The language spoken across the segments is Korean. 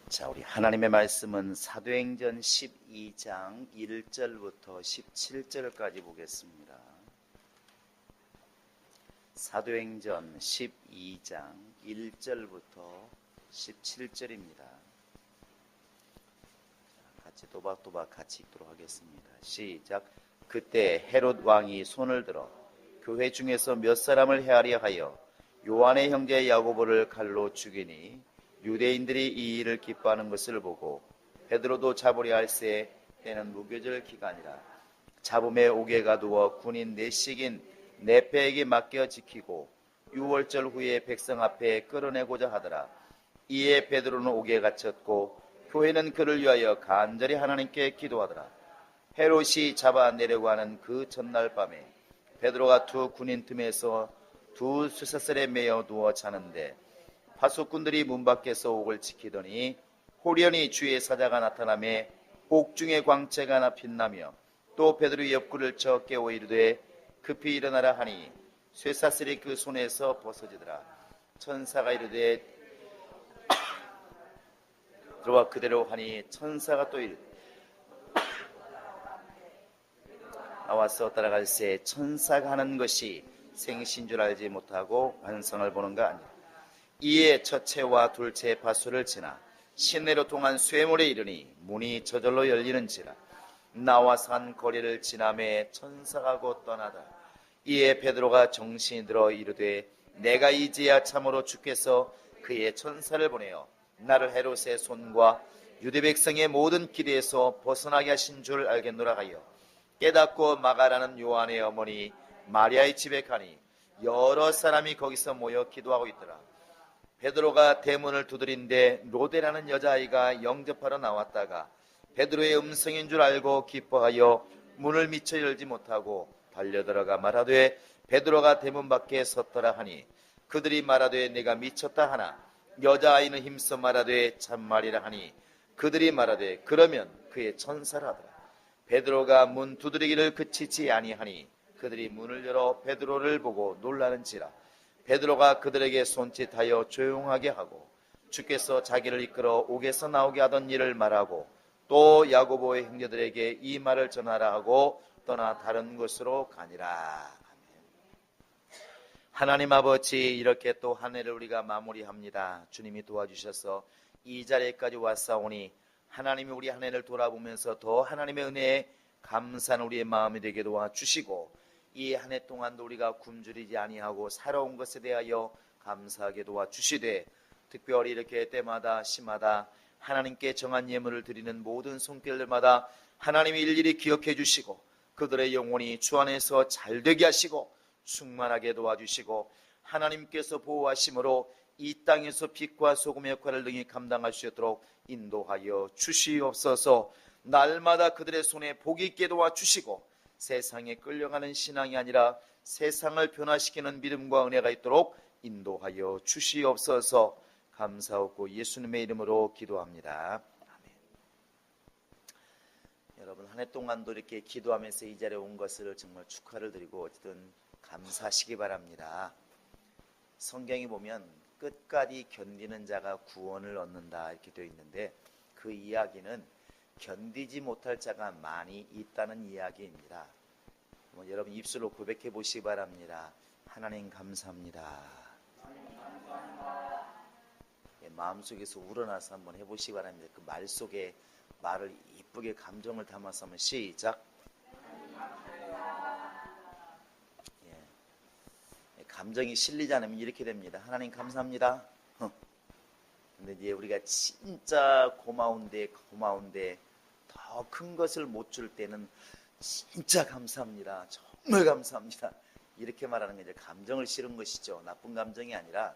자, 우리 하나님의 말씀은 사도행전 12장 1절부터 17절까지 보겠습니다. 사도행전 12장 1절부터 17절입니다. 같이 또박또박 같이 읽도록 하겠습니다. 시작. 그때 헤롯 왕이 손을 들어 교회 중에서 몇 사람을 헤아려 하여 요한의 형제 야고보를 칼로 죽이니 유대인들이 이 일을 기뻐하는 것을 보고 베드로도 잡으려 할새 때는 무교절 기간이라 잡음에 옥에가 두어 군인 넷씩인 네페에게 맡겨 지키고 6월절 후에 백성 앞에 끌어내고자 하더라. 이에 베드로는 옥에 갇혔고 교회는 그를 위하여 간절히 하나님께 기도하더라. 헤롯이 잡아내려고 하는 그 전날 밤에 베드로가 두 군인 틈에서 두 쇠사슬에 매여 누워 자는데 파수꾼들이 문 밖에서 옥을 지키더니 호련히 주의 사자가 나타나매 옥중에 광채가 하나 빛나며 또 베드로의 옆구리를 쳐 깨워 이르되 급히 일어나라 하니 쇠사슬이 그 손에서 벗어지더라. 천사가 이르되 들어와 그대로 하니 천사가 또 이르되 나와서 따라갈새 천사가 하는 것이 생신 줄 알지 못하고 환상을 보는가 아니라 이에 첫째와 둘째 파수를 지나 시내로 통한 쇠물에 이르니 문이 저절로 열리는지라. 나와서 한 거리를 지나매 천사가 곧 떠나다. 이에 베드로가 정신이 들어 이르되 내가 이제야 참으로 주께서 그의 천사를 보내어 나를 헤롯의 손과 유대 백성의 모든 기대에서 벗어나게 하신 줄 알겠노라 하여 깨닫고 마가라는 요한의 어머니 마리아의 집에 가니 여러 사람이 거기서 모여 기도하고 있더라. 베드로가 대문을 두드린데 로데라는 여자아이가 영접하러 나왔다가 베드로의 음성인 줄 알고 기뻐하여 문을 미처 열지 못하고 달려들어가 말하되 베드로가 대문 밖에 섰더라 하니 그들이 말하되 내가 미쳤다 하나 여자아이는 힘써 말하되 참말이라 하니 그들이 말하되 그러면 그의 천사라 하더라. 베드로가 문 두드리기를 그치지 아니하니 그들이 문을 열어 베드로를 보고 놀라는지라. 베드로가 그들에게 손짓하여 조용하게 하고 주께서 자기를 이끌어 옥에서 나오게 하던 일을 말하고 또 야고보의 형제들에게 이 말을 전하라 하고 떠나 다른 곳으로 가니라. 하나님 아버지, 이렇게 또 한 해를 우리가 마무리합니다. 주님이 도와주셔서 이 자리까지 왔사오니 하나님이 우리 한 해를 돌아보면서 더 하나님의 은혜에 감사한 우리의 마음이 되게 도와주시고 이 한 해 동안도 우리가 굶주리지 아니하고 살아온 것에 대하여 감사하게 도와주시되 특별히 이렇게 때마다 시마다 하나님께 정한 예물을 드리는 모든 손길들마다 하나님이 일일이 기억해 주시고 그들의 영혼이 주 안에서 잘되게 하시고 충만하게 도와주시고 하나님께서 보호하심으로 이 땅에서 빛과 소금의 역할을 능히 감당할 수 있도록 인도하여 주시옵소서. 날마다 그들의 손에 복이 있게 도와주시고 세상에 끌려가는 신앙이 아니라 세상을 변화시키는 믿음과 은혜가 있도록 인도하여 주시옵소서. 감사하고 예수님의 이름으로 기도합니다. 아멘. 여러분, 한 해 동안도 이렇게 기도하면서 이 자리에 온 것을 정말 축하를 드리고 어쨌든 감사하시기 바랍니다. 성경에 보면 끝까지 견디는 자가 구원을 얻는다 이렇게 되어 있는데 그 이야기는 견디지 못할 자가 많이 있다는 이야기입니다. 여러분 입술로 고백해 보시기 바랍니다. 하나님 감사합니다. 마음속에서 우러나서 한번 해보시기 바랍니다. 그 말 속에 말을 이쁘게 감정을 담아서 한번 시작. 감정이 실리지 않으면 이렇게 됩니다. 하나님 감사합니다. 근데 이제 우리가 진짜 고마운데 더 큰 것을 못 줄 때는 진짜 감사합니다. 정말 감사합니다. 이렇게 말하는 게 이제 감정을 실은 것이죠. 나쁜 감정이 아니라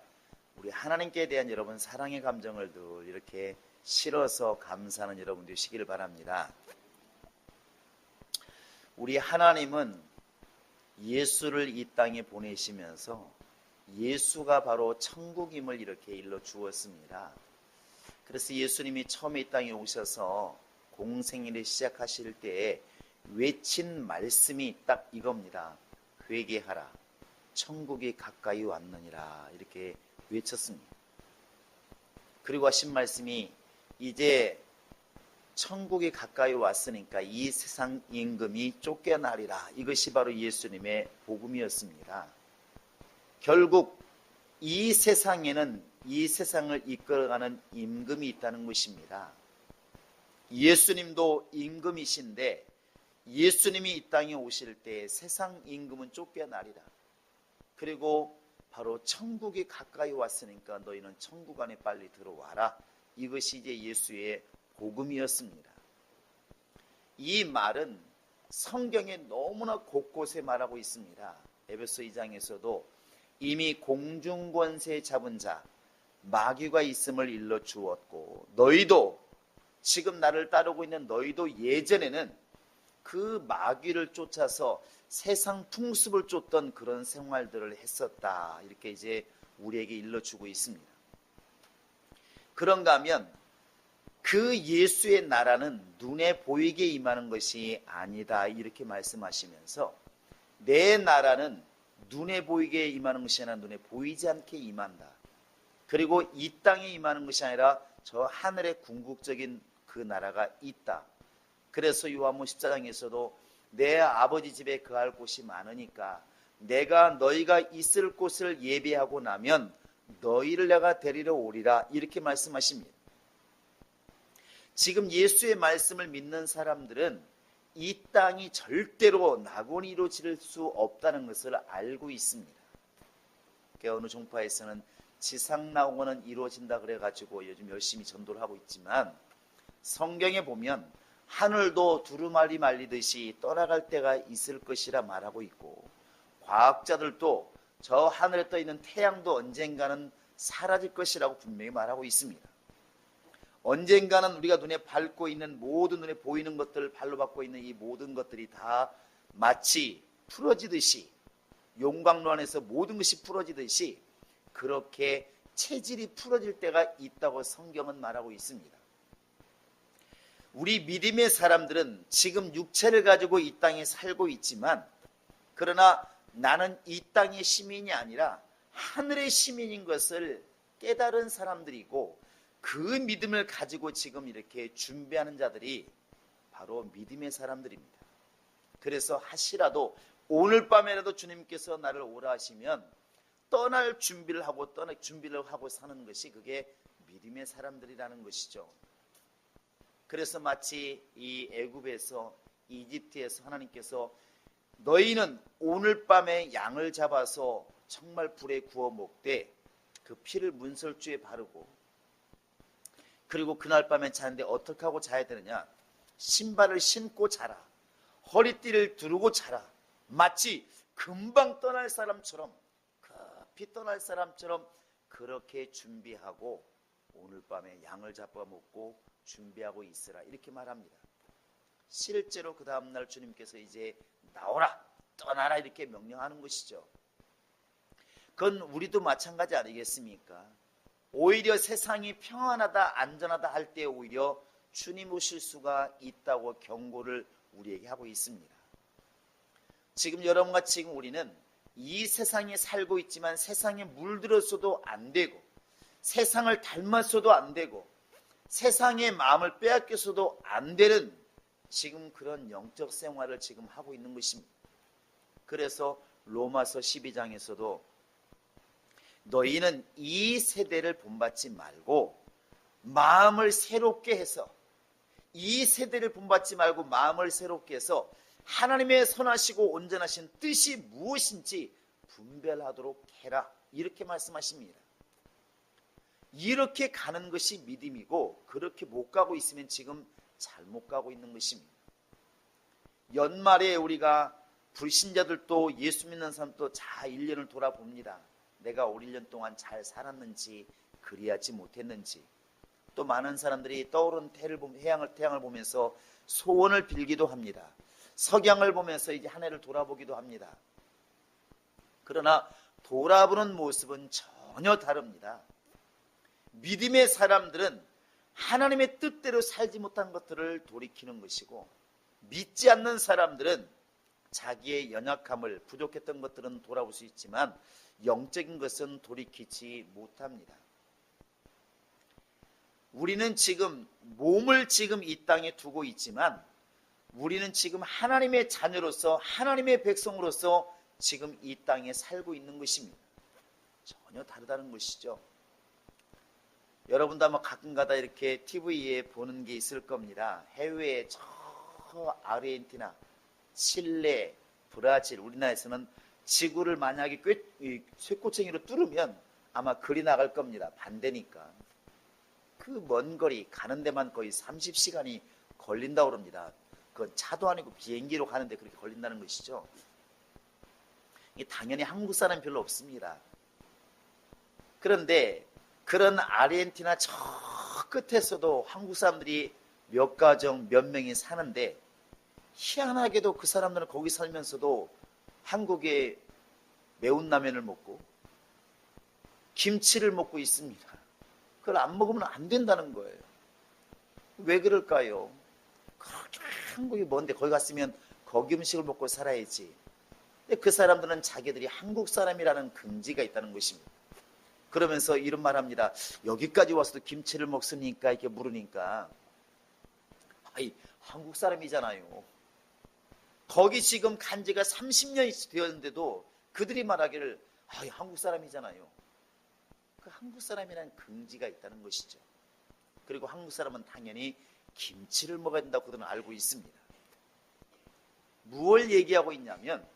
우리 하나님께 대한 여러분 사랑의 감정을 늘 이렇게 실어서 감사하는 여러분 되시기를 바랍니다. 우리 하나님은 예수를 이 땅에 보내시면서 예수가 바로 천국임을 이렇게 일러 주었습니다. 그래서 예수님이 처음에 이 땅에 오셔서 공생일을 시작하실 때에 외친 말씀이 딱 이겁니다. 회개하라. 천국이 가까이 왔느니라. 이렇게 외쳤습니다. 그리고 하신 말씀이 이제 천국이 가까이 왔으니까 이 세상 임금이 쫓겨나리라. 이것이 바로 예수님의 복음이었습니다. 결국 이 세상에는 이 세상을 이끌어가는 임금이 있다는 것입니다. 예수님도 임금이신데 예수님이 이 땅에 오실 때 세상 임금은 쫓겨나리라. 그리고 바로 천국이 가까이 왔으니까 너희는 천국 안에 빨리 들어와라. 이것이 이제 예수의 복음이었습니다. 이 말은 성경에 너무나 곳곳에 말하고 있습니다. 에베소 2장에서도 이미 공중권세 잡은 자 마귀가 있음을 일러 주었고 너희도 지금 나를 따르고 있는 너희도 예전에는 그 마귀를 쫓아서 세상 풍습을 쫓던 그런 생활들을 했었다. 이렇게 이제 우리에게 일러주고 있습니다. 그런가 하면 그 예수의 나라는 눈에 보이게 임하는 것이 아니다. 이렇게 말씀하시면서 내 나라는 눈에 보이게 임하는 것이 아니라 눈에 보이지 않게 임한다. 그리고 이 땅에 임하는 것이 아니라 저 하늘의 궁극적인 그 나라가 있다. 그래서 요한복음 14장에서도 내 아버지 집에 거할 곳이 많으니까 내가 너희가 있을 곳을 예비하고 나면 너희를 내가 데리러 오리라. 이렇게 말씀하십니다. 지금 예수의 말씀을 믿는 사람들은 이 땅이 절대로 낙원이 이루어질 수 없다는 것을 알고 있습니다. 어느 종파에서는 지상 낙원은 이루어진다 그래가지고 요즘 열심히 전도를 하고 있지만 성경에 보면 하늘도 두루마리 말리듯이 떠나갈 때가 있을 것이라 말하고 있고 과학자들도 저 하늘에 떠 있는 태양도 언젠가는 사라질 것이라고 분명히 말하고 있습니다. 언젠가는 우리가 눈에 밟고 있는 모든 눈에 보이는 것들을 발로 밟고 있는 이 모든 것들이 다 마치 풀어지듯이 용광로 안에서 모든 것이 풀어지듯이 그렇게 체질이 풀어질 때가 있다고 성경은 말하고 있습니다. 우리 믿음의 사람들은 지금 육체를 가지고 이 땅에 살고 있지만 그러나 나는 이 땅의 시민이 아니라 하늘의 시민인 것을 깨달은 사람들이고 그 믿음을 가지고 지금 이렇게 준비하는 자들이 바로 믿음의 사람들입니다. 그래서 하시라도 오늘 밤에라도 주님께서 나를 오라 하시면 떠날 준비를 하고 사는 것이 그게 믿음의 사람들이라는 것이죠. 그래서 마치 이 애굽에서 이집트에서 하나님께서 너희는 오늘 밤에 양을 잡아서 정말 불에 구워 먹되 그 피를 문설주에 바르고 그리고 그날 밤에 자는데 어떻게 하고 자야 되느냐? 신발을 신고 자라. 허리띠를 두르고 자라. 마치 금방 떠날 사람처럼 급히 떠날 사람처럼 그렇게 준비하고 오늘 밤에 양을 잡아 먹고 준비하고 있으라. 이렇게 말합니다. 실제로 그 다음날 주님께서 이제 나오라 떠나라 이렇게 명령하는 것이죠. 그건 우리도 마찬가지 아니겠습니까? 오히려 세상이 평안하다 안전하다 할 때 오히려 주님 오실 수가 있다고 경고를 우리에게 하고 있습니다. 지금 여러분과 지금 우리는 이 세상에 살고 있지만 세상에 물들었어도 안 되고 세상을 닮았어도 안 되고 세상의 마음을 빼앗겼어도 안 되는 지금 그런 영적 생활을 지금 하고 있는 것입니다. 그래서 로마서 12장에서도 너희는 이 세대를 본받지 말고 마음을 새롭게 해서 이 세대를 본받지 말고 마음을 새롭게 해서 하나님의 선하시고 온전하신 뜻이 무엇인지 분별하도록 해라. 이렇게 말씀하십니다. 이렇게 가는 것이 믿음이고 그렇게 못 가고 있으면 지금 잘못 가고 있는 것입니다. 연말에 우리가 불신자들도 예수 믿는 사람도 잘 1년을 돌아봅니다. 내가 올 1년 동안 잘 살았는지 그리하지 못했는지 또 많은 사람들이 떠오른 태양을 보면서 소원을 빌기도 합니다. 석양을 보면서 이제 한 해를 돌아보기도 합니다. 그러나 돌아보는 모습은 전혀 다릅니다. 믿음의 사람들은 하나님의 뜻대로 살지 못한 것들을 돌이키는 것이고 믿지 않는 사람들은 자기의 연약함을 부족했던 것들은 돌아올 수 있지만 영적인 것은 돌이키지 못합니다. 우리는 지금 몸을 지금 이 땅에 두고 있지만 우리는 지금 하나님의 자녀로서 하나님의 백성으로서 지금 이 땅에 살고 있는 것입니다. 전혀 다르다는 것이죠. 여러분도 아마 가끔가다 이렇게 TV에 보는 게 있을 겁니다. 해외에 저 아르헨티나, 칠레, 브라질, 우리나라에서는 지구를 만약에 쇠꼬챙이로 뚫으면 아마 그리 나갈 겁니다. 반대니까. 그 먼 거리 가는 데만 거의 30시간이 걸린다고 그럽니다. 그건 차도 아니고 비행기로 가는데 그렇게 걸린다는 것이죠. 당연히 한국 사람이 별로 없습니다. 그런데 그런 아르헨티나 저 끝에서도 한국 사람들이 몇 가정 몇 명이 사는데 희한하게도 그 사람들은 거기 살면서도 한국의 매운 라면을 먹고 김치를 먹고 있습니다. 그걸 안 먹으면 안 된다는 거예요. 왜 그럴까요? 그렇게 한국이 먼데 거기 갔으면 거기 음식을 먹고 살아야지. 근데 그 사람들은 자기들이 한국 사람이라는 긍지가 있다는 것입니다. 그러면서 이런 말 합니다. 여기까지 와서도 김치를 먹으니까 이렇게 물으니까 아이 한국 사람이잖아요. 거기 지금 간 지가 30년이 되었는데도 그들이 말하기를 한국 사람이잖아요. 그 한국 사람이라는 긍지가 있다는 것이죠. 그리고 한국 사람은 당연히 김치를 먹어야 된다고 그들은 알고 있습니다. 무엇을 얘기하고 있냐면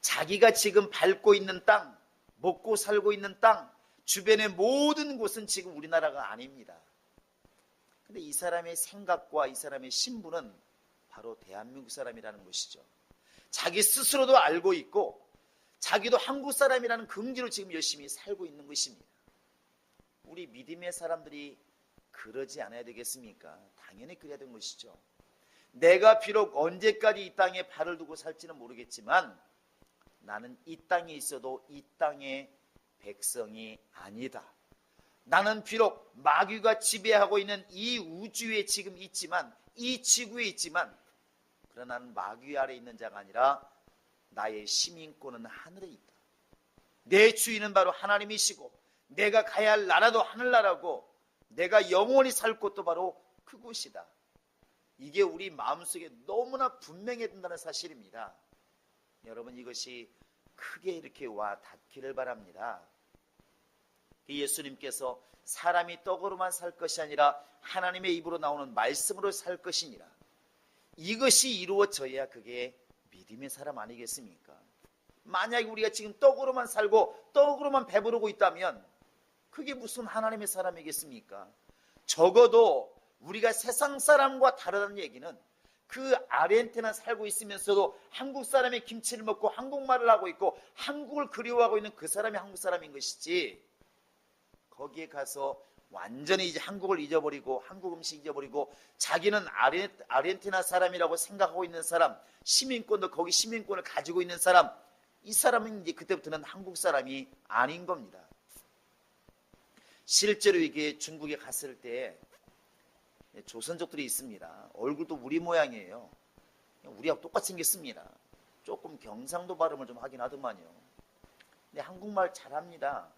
자기가 지금 밟고 있는 땅, 먹고 살고 있는 땅, 주변의 모든 곳은 지금 우리나라가 아닙니다. 근데 이 사람의 생각과 이 사람의 신분은 바로 대한민국 사람이라는 것이죠. 자기 스스로도 알고 있고 자기도 한국 사람이라는 긍지로 지금 열심히 살고 있는 것입니다. 우리 믿음의 사람들이 그러지 않아야 되겠습니까? 당연히 그래야 되는 것이죠. 내가 비록 언제까지 이 땅에 발을 두고 살지는 모르겠지만 나는 이 땅에 있어도 이 땅의 백성이 아니다. 나는 비록 마귀가 지배하고 있는 이 우주에 지금 있지만 이 지구에 있지만 그러나 나는 마귀 아래 있는 자가 아니라 나의 시민권은 하늘에 있다. 내 주인은 바로 하나님이시고 내가 가야 할 나라도 하늘나라고 내가 영원히 살 곳도 바로 그곳이다. 이게 우리 마음속에 너무나 분명해야 된다는 사실입니다. 여러분 이것이 크게 이렇게 와 닿기를 바랍니다. 예수님께서 사람이 떡으로만 살 것이 아니라 하나님의 입으로 나오는 말씀으로 살 것이니라. 이것이 이루어져야 그게 믿음의 사람 아니겠습니까? 만약에 우리가 지금 떡으로만 살고 떡으로만 배부르고 있다면 그게 무슨 하나님의 사람이겠습니까? 적어도 우리가 세상 사람과 다르다는 얘기는 그 아르헨티나 살고 있으면서도 한국 사람의 김치를 먹고 한국말을 하고 있고 한국을 그리워하고 있는 그 사람이 한국 사람인 것이지, 거기에 가서 완전히 이제 한국을 잊어버리고 한국 음식 잊어버리고 자기는 아르헨티나 사람이라고 생각하고 있는 사람, 시민권도 거기 시민권을 가지고 있는 사람, 이 사람은 이제 그때부터는 한국 사람이 아닌 겁니다. 실제로 이게 중국에 갔을 때 조선족들이 있습니다. 얼굴도 우리 모양이에요. 우리하고 똑같이 생겼습니다. 조금 경상도 발음을 좀 하긴 하더만요. 근데 한국말 잘합니다.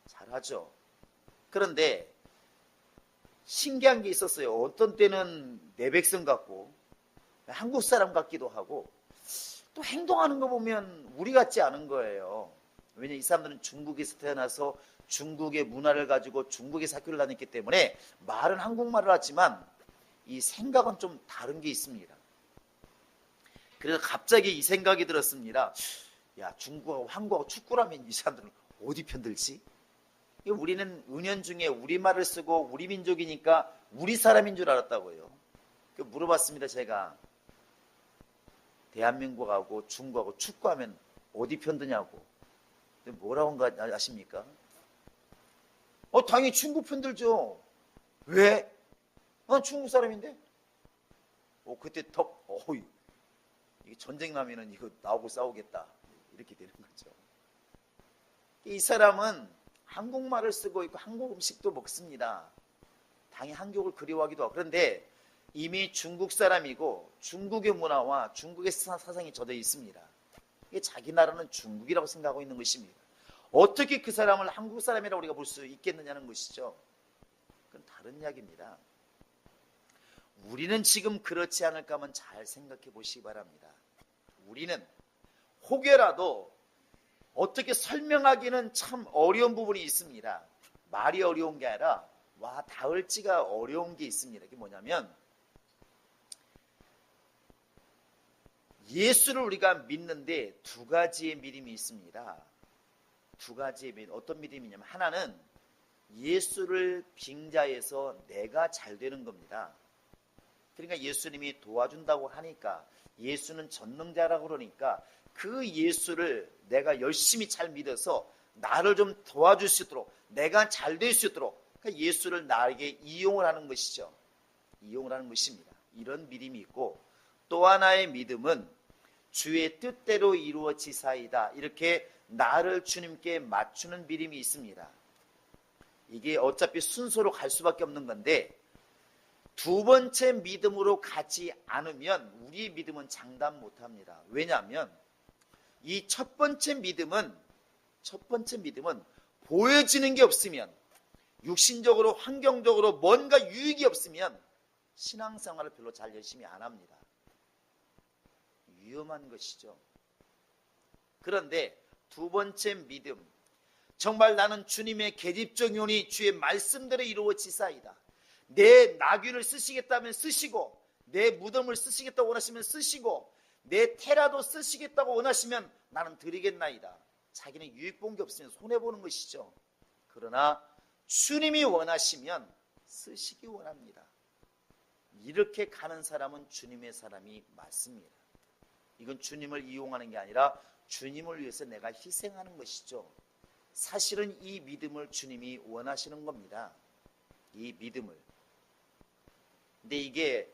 잘하죠. 그런데 신기한 게 있었어요. 어떤 때는 내 백성 같고 한국 사람 같기도 하고 또 행동하는 거 보면 우리 같지 않은 거예요. 왜냐하면 이 사람들은 중국에서 태어나서 중국의 문화를 가지고 중국에서 학교를 다녔기 때문에 말은 한국말을 하지만 이 생각은 좀 다른 게 있습니다. 그래서 갑자기 이 생각이 들었습니다. 야, 중국하고 한국하고 축구라면 이 사람들은 어디 편들지? 우리는 은연중에 우리말을 쓰고 우리 민족이니까 우리 사람인 줄 알았다고요. 물어봤습니다. 제가 대한민국하고 중국하고 축구하면 어디 편드냐고. 뭐라고 한 거 아십니까? 당연히 중국 편들죠. 왜? 난 중국 사람인데. 그때 이게 전쟁 나면은 이거 나오고 싸우겠다. 이렇게 되는 거죠. 이 사람은 한국말을 쓰고 있고 한국 음식도 먹습니다. 당연히 한국을 그리워하기도 하고. 그런데 이미 중국 사람이고 중국의 문화와 중국의 사상이 젖어 있습니다. 이게 자기 나라는 중국이라고 생각하고 있는 것입니다. 어떻게 그 사람을 한국 사람이라고 우리가 볼 수 있겠느냐는 것이죠. 다른 이야기입니다. 우리는 지금 그렇지 않을까 하면 잘 생각해 보시기 바랍니다. 우리는 혹여라도 어떻게 설명하기는 참 어려운 부분이 있습니다. 말이 어려운 게 아니라 와 닿을지가 어려운 게 있습니다. 그게 뭐냐면 예수를 우리가 믿는데 두 가지의 믿음이 있습니다. 두 가지의 믿음. 어떤 믿음이냐면 하나는 예수를 빙자해서 내가 잘 되는 겁니다. 그러니까 예수님이 도와준다고 하니까 예수는 전능자라고 그러니까 그 예수를 내가 열심히 잘 믿어서 나를 좀 도와줄 수 있도록 내가 잘 될 수 있도록 그러니까 예수를 나에게 이용을 하는 것이죠. 이용을 하는 것입니다. 이런 믿음이 있고 또 하나의 믿음은 주의 뜻대로 이루어지사이다. 이렇게 나를 주님께 맞추는 믿음이 있습니다. 이게 어차피 순서로 갈 수밖에 없는 건데 두 번째 믿음으로 가지 않으면 우리의 믿음은 장담 못합니다. 왜냐하면 이 첫 번째 믿음은 보여지는 게 없으면 육신적으로 환경적으로 뭔가 유익이 없으면 신앙생활을 별로 잘 열심히 안 합니다. 위험한 것이죠. 그런데 두 번째 믿음, 정말 나는 주님의 계집종 요원이 주의 말씀대로 이루어지사이다. 내 나귀를 쓰시겠다면 쓰시고 내 무덤을 쓰시겠다고 원하시면 쓰시고 내 태라도 쓰시겠다고 원하시면 나는 드리겠나이다. 자기는 유익 본 게 없으면 손해보는 것이죠. 그러나 주님이 원하시면 쓰시기 원합니다. 이렇게 가는 사람은 주님의 사람이 맞습니다. 이건 주님을 이용하는 게 아니라 주님을 위해서 내가 희생하는 것이죠. 사실은 이 믿음을 주님이 원하시는 겁니다. 이 믿음을. 근데 이게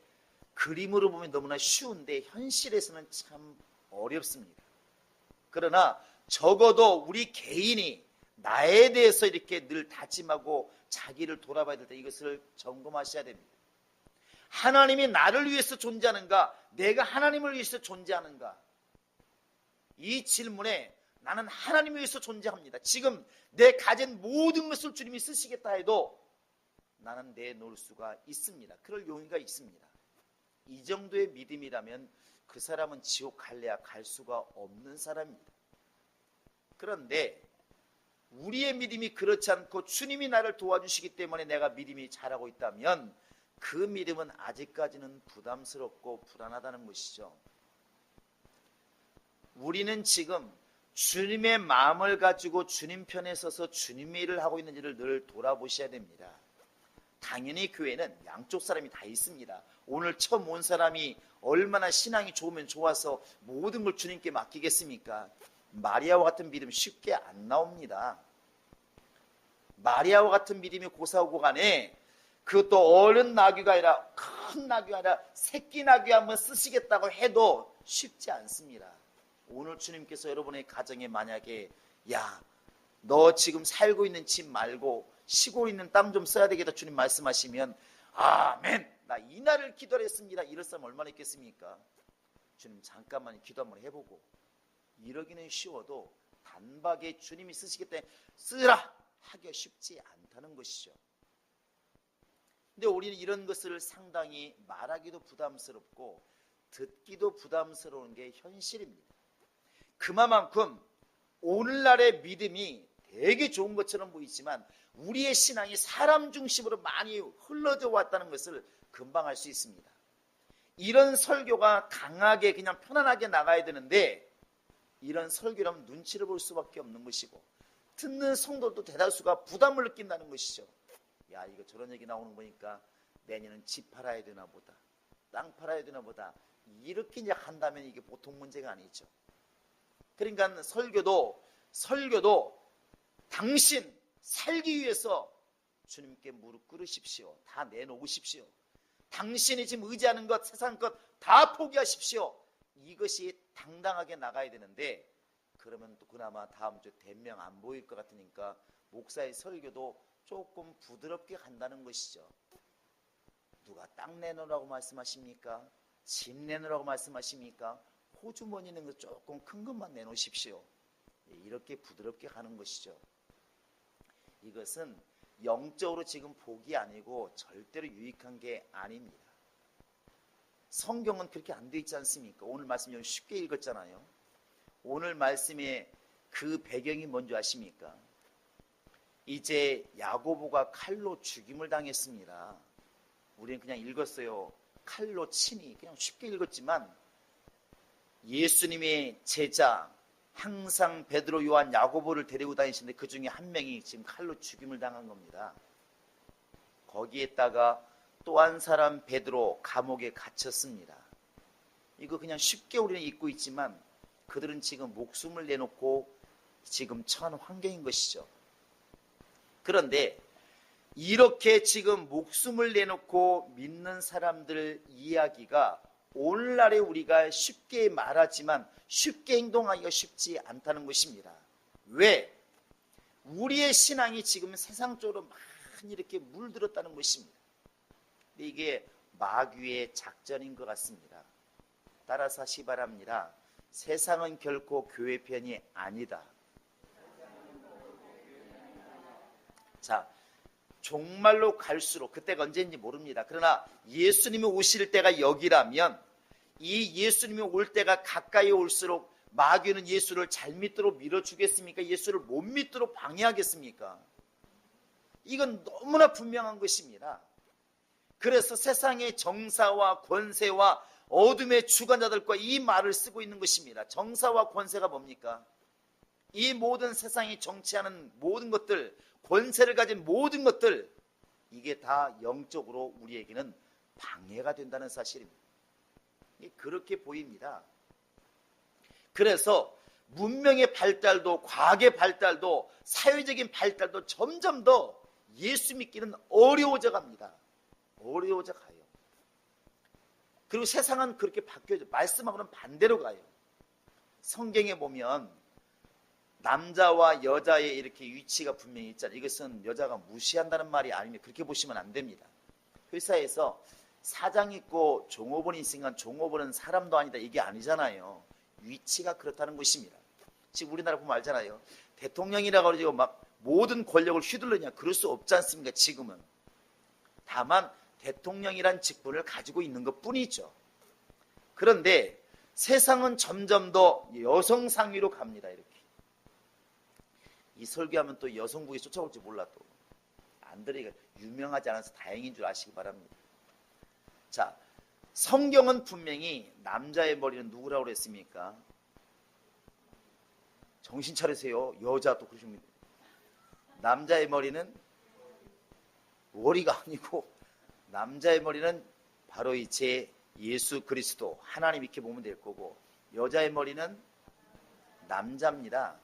그림으로 보면 너무나 쉬운데 현실에서는 참 어렵습니다. 그러나 적어도 우리 개인이 나에 대해서 이렇게 늘 다짐하고 자기를 돌아봐야 될 때 이것을 점검하셔야 됩니다. 하나님이 나를 위해서 존재하는가? 내가 하나님을 위해서 존재하는가? 이 질문에 나는 하나님을 위해서 존재합니다. 지금 내 가진 모든 것을 주님이 쓰시겠다 해도 나는 내놓을 수가 있습니다. 그럴 용의가 있습니다. 이 정도의 믿음이라면 그 사람은 지옥 갈래야 갈 수가 없는 사람입니다. 그런데 우리의 믿음이 그렇지 않고 주님이 나를 도와주시기 때문에 내가 믿음이 자라고 있다면 그 믿음은 아직까지는 부담스럽고 불안하다는 것이죠. 우리는 지금 주님의 마음을 가지고 주님 편에 서서 주님의 일을 하고 있는지를 늘 돌아보셔야 됩니다. 당연히 교회는 양쪽 사람이 다 있습니다. 오늘 처음 온 사람이 얼마나 신앙이 좋으면 좋아서 모든 걸 주님께 맡기겠습니까? 마리아와 같은 믿음 쉽게 안 나옵니다. 마리아와 같은 믿음이 고사오고 간에 그것도 어른 나귀가 아니라 큰 나귀가 아니라 새끼 나귀 한번 쓰시겠다고 해도 쉽지 않습니다. 오늘 주님께서 여러분의 가정에 만약에 야, 너 지금 살고 있는 집 말고 시골에 있는 땅 좀 써야 되겠다 주님 말씀하시면 아멘, 나 이날을 기도했습니다. 이럴 사람 얼마나 있겠습니까? 주님 잠깐만 기도 한번 해보고 이러기는 쉬워도 단박에 주님이 쓰시겠다 쓰라 하기가 쉽지 않다는 것이죠. 근데 우리는 이런 것을 상당히 말하기도 부담스럽고 듣기도 부담스러운 게 현실입니다. 그만큼 오늘날의 믿음이 되게 좋은 것처럼 보이지만 우리의 신앙이 사람 중심으로 많이 흘러져 왔다는 것을 금방 알 수 있습니다. 이런 설교가 강하게 그냥 편안하게 나가야 되는데 이런 설교라면 눈치를 볼 수밖에 없는 것이고 듣는 성도도 대다수가 부담을 느낀다는 것이죠. 야, 이거 저런 얘기 나오는 거 보니까 내년은 집 팔아야 되나 보다, 땅 팔아야 되나 보다, 이렇게 이제 한다면 이게 보통 문제가 아니죠. 그러니까 설교도 당신 살기 위해서 주님께 무릎 꿇으십시오. 다 내놓으십시오. 당신이 지금 의지하는 것, 세상 것 다 포기하십시오. 이것이 당당하게 나가야 되는데 그러면 또 그나마 다음 주 대명 안 보일 것 같으니까 목사의 설교도 조금 부드럽게 간다는 것이죠. 누가 땅 내놓으라고 말씀하십니까? 집 내놓으라고 말씀하십니까? 호주머니 있는 거 조금 큰 것만 내놓으십시오. 이렇게 부드럽게 가는 것이죠. 이것은 영적으로 지금 복이 아니고 절대로 유익한 게 아닙니다. 성경은 그렇게 안 돼 있지 않습니까? 오늘 말씀 좀 쉽게 읽었잖아요. 오늘 말씀의 그 배경이 뭔지 아십니까? 이제 야고보가 칼로 죽임을 당했습니다. 우리는 그냥 읽었어요. 칼로 치니 그냥 쉽게 읽었지만 예수님의 제자 항상 베드로, 요한, 야고보를 데리고 다니시는데 그 중에 한 명이 지금 칼로 죽임을 당한 겁니다. 거기에다가 또 한 사람 베드로 감옥에 갇혔습니다. 이거 그냥 쉽게 우리는 읽고 있지만 그들은 지금 목숨을 내놓고 지금 처한 환경인 것이죠. 그런데 이렇게 지금 목숨을 내놓고 믿는 사람들 이야기가 오늘날에 우리가 쉽게 말하지만 쉽게 행동하기가 쉽지 않다는 것입니다. 왜? 우리의 신앙이 지금 세상 쪽으로 많이 이렇게 물들었다는 것입니다. 근데 이게 마귀의 작전인 것 같습니다. 따라서 하시 바랍니다. 세상은 결코 교회 편이 아니다. 자, 종말로 갈수록 그때가 언제인지 모릅니다. 그러나 예수님이 오실 때가 여기라면 이 예수님이 올 때가 가까이 올수록 마귀는 예수를 잘 믿도록 밀어주겠습니까? 예수를 못 믿도록 방해하겠습니까? 이건 너무나 분명한 것입니다. 그래서 세상의 정사와 권세와 어둠의 주관자들과 이 말을 쓰고 있는 것입니다. 정사와 권세가 뭡니까? 이 모든 세상이 정치하는 모든 것들, 권세를 가진 모든 것들, 이게 다 영적으로 우리에게는 방해가 된다는 사실입니다. 그렇게 보입니다. 그래서 문명의 발달도, 과학의 발달도, 사회적인 발달도 점점 더 예수 믿기는 어려워져 갑니다. 어려워져 가요. 그리고 세상은 그렇게 바뀌어져. 말씀하고는 반대로 가요. 성경에 보면 남자와 여자의 이렇게 위치가 분명히 있잖아요. 이것은 여자가 무시한다는 말이 아닙니다. 그렇게 보시면 안 됩니다. 회사에서 사장 있고 종업원이 있으니까 종업원은 사람도 아니다. 이게 아니잖아요. 위치가 그렇다는 것입니다. 지금 우리나라 보면 알잖아요. 대통령이라고 그러고 막 모든 권력을 휘둘르냐. 그럴 수 없지 않습니까? 지금은. 다만 대통령이란 직분을 가지고 있는 것 뿐이죠. 그런데 세상은 점점 더 여성 상위로 갑니다. 이렇게. 이 설교하면 또 여성국이 쫓아올지 몰라도 안 들으니까 유명하지 않아서 다행인 줄 아시기 바랍니다. 자, 성경은 분명히 남자의 머리는 누구라고 그랬습니까? 정신 차리세요. 여자도 그러십니다. 남자의 머리는 머리가 아니고 남자의 머리는 바로 이제 예수 그리스도 하나님 이렇게 보면 될 거고 여자의 머리는 남자입니다.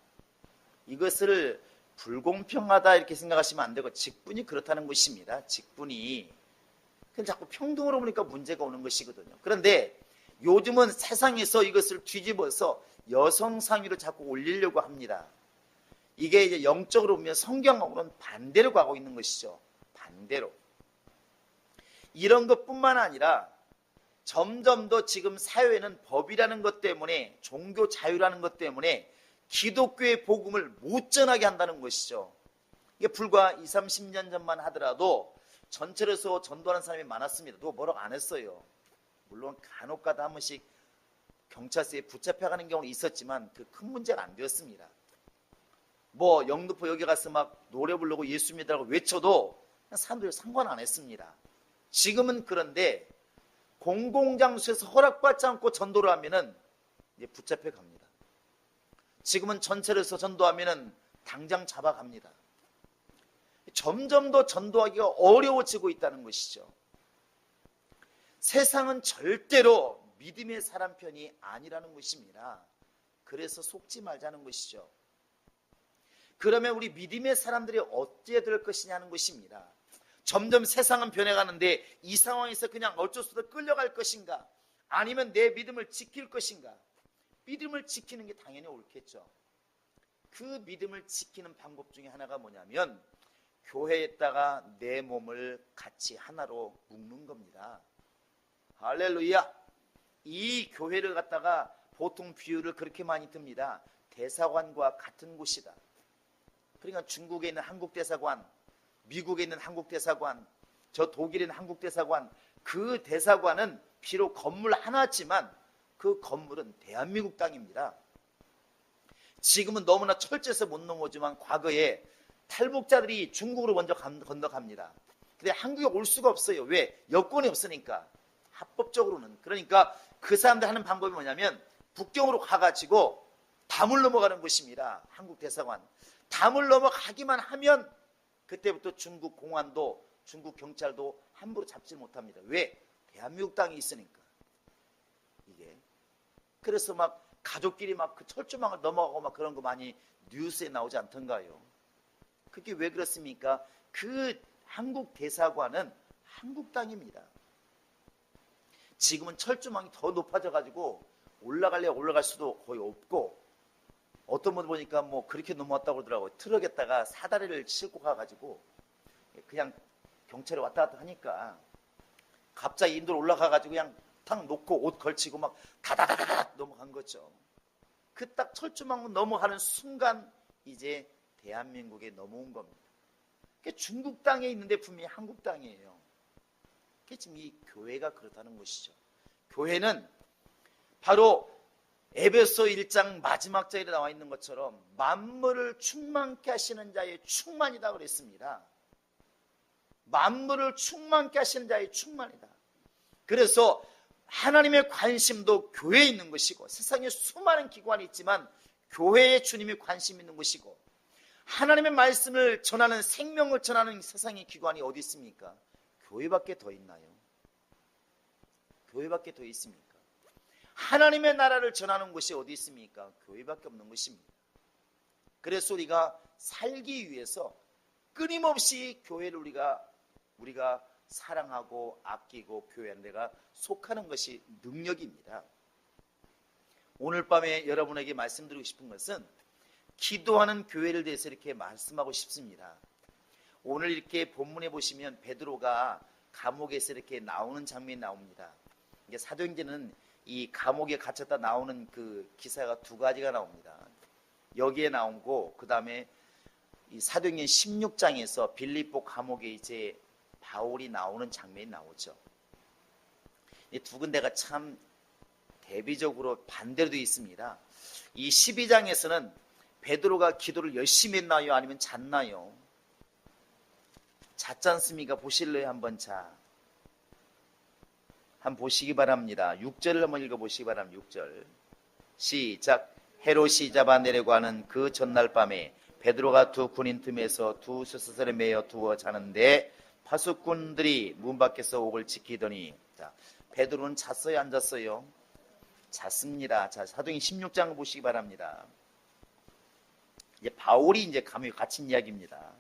이것을 불공평하다 이렇게 생각하시면 안 되고 직분이 그렇다는 것입니다. 직분이. 그럼 자꾸 평등으로 보니까 문제가 오는 것이거든요. 그런데 요즘은 세상에서 이것을 뒤집어서 여성 상위로 자꾸 올리려고 합니다. 이게 이제 영적으로 보면 성경하고는 반대로 가고 있는 것이죠. 반대로. 이런 것뿐만 아니라 점점 더 지금 사회는 법이라는 것 때문에 종교 자유라는 것 때문에 기독교의 복음을 못 전하게 한다는 것이죠. 이게 불과 20, 30년 전만 하더라도 전철에서 전도하는 사람이 많았습니다. 누가 뭐라고 안 했어요. 물론 간혹가다 한 번씩 경찰서에 붙잡혀가는 경우는 있었지만 그 큰 문제가 안 되었습니다. 뭐 영등포 여기 가서 막 노래 부르고 예수 믿으라고 외쳐도 사람들이 상관 안 했습니다. 지금은 그런데 공공장소에서 허락받지 않고 전도를 하면은 이제 붙잡혀 갑니다. 지금은 전철에서 전도하면은 당장 잡아갑니다. 점점 더 전도하기가 어려워지고 있다는 것이죠. 세상은 절대로 믿음의 사람 편이 아니라는 것입니다. 그래서 속지 말자는 것이죠. 그러면 우리 믿음의 사람들이 어찌해 될 것이냐는 것입니다. 점점 세상은 변해가는데 이 상황에서 그냥 어쩔 수 없이 끌려갈 것인가? 아니면 내 믿음을 지킬 것인가? 믿음을 지키는 게 당연히 옳겠죠. 그 믿음을 지키는 방법 중에 하나가 뭐냐면 교회에다가 내 몸을 같이 하나로 묶는 겁니다. 할렐루야! 이 교회를 갖다가 보통 비유를 그렇게 많이 듭니다. 대사관과 같은 곳이다. 그러니까 중국에 있는 한국 대사관, 미국에 있는 한국 대사관, 저 독일에 있는 한국 대사관, 그 대사관은 비록 건물 하나지만 그 건물은 대한민국 땅입니다. 지금은 너무나 철저해서 못 넘어오지만 과거에 탈북자들이 중국으로 먼저 건너갑니다. 근데 한국에 올 수가 없어요. 왜? 여권이 없으니까. 합법적으로는. 그러니까 그 사람들 하는 방법이 뭐냐면 북경으로 가가지고 담을 넘어가는 것입니다. 한국 대사관. 담을 넘어가기만 하면 그때부터 중국 공안도 중국 경찰도 함부로 잡지 못합니다. 왜? 대한민국 땅이 있으니까. 이게. 그래서 막 가족끼리 막 그 철조망을 넘어가고 막 그런 거 많이 뉴스에 나오지 않던가요? 그게 왜 그렇습니까? 그 한국 대사관은 한국 땅입니다. 지금은 철조망이 더 높아져 가지고 올라갈 수도 거의 없고, 어떤 분 보니까 뭐 그렇게 넘어왔다고 그러더라고요. 트럭에다가 사다리를 싣고 가가지고 그냥 경찰이 왔다 갔다 하니까 갑자기 인도로 올라가가지고 그냥 탁 놓고 옷 걸치고 막 다다다다닥 넘어간 거죠. 그 딱 철조망 넘어가는 순간 이제 대한민국에 넘어온 겁니다. 중국 땅에 있는데 분명히 한국 땅이에요. 그게 지금 이 교회가 그렇다는 것이죠. 교회는 바로 에베소 1장 마지막 절에 나와 있는 것처럼 만물을 충만케 하시는 자의 충만이다 그랬습니다. 만물을 충만케 하시는 자의 충만이다. 그래서 하나님의 관심도 교회에 있는 것이고, 세상에 수많은 기관이 있지만 교회에 주님이 관심 있는 것이고, 하나님의 말씀을 전하는, 생명을 전하는 세상의 기관이 어디 있습니까? 교회밖에 더 있나요? 교회밖에 더 있습니까? 하나님의 나라를 전하는 곳이 어디 있습니까? 교회밖에 없는 것입니다. 그래서 우리가 살기 위해서 끊임없이 교회를 우리가 사랑하고 아끼고 교회 안에 내가 속하는 것이 능력입니다. 오늘 밤에 여러분에게 말씀드리고 싶은 것은 기도하는 교회를 대해서 이렇게 말씀하고 싶습니다. 오늘 이렇게 본문에 보시면 베드로가 감옥에서 이렇게 나오는 장면이 나옵니다. 이게 사도행전은 이 감옥에 갇혔다 나오는 그 기사가 두 가지가 나옵니다. 여기에 나오고, 그 다음에 이 사도행전 16장에서 빌립보 감옥에 이제 바울이 나오는 장면이 나오죠. 이 두 군데가 참 대비적으로 반대로 되어 있습니다. 이 12장에서는 베드로가 기도를 열심히 했나요? 아니면 잤나요? 잤지 않습니까? 보실래요? 한번 한번 보시기 바랍니다. 6절을 한번 읽어보시기 바랍니다. 6절 시작. 헤롯이 잡아내려고 하는 그 전날 밤에 베드로가 두 군인 틈에서 두 쇠사슬에 매여 두어 자는데 파수꾼들이 문 밖에서 옥을 지키더니, 자, 베드로는 잤어요? 안 잤어요? 잤습니다. 자, 사도행전 16장 보시기 바랍니다. 이제 바울이 이제 감옥에 갇힌 이야기입니다.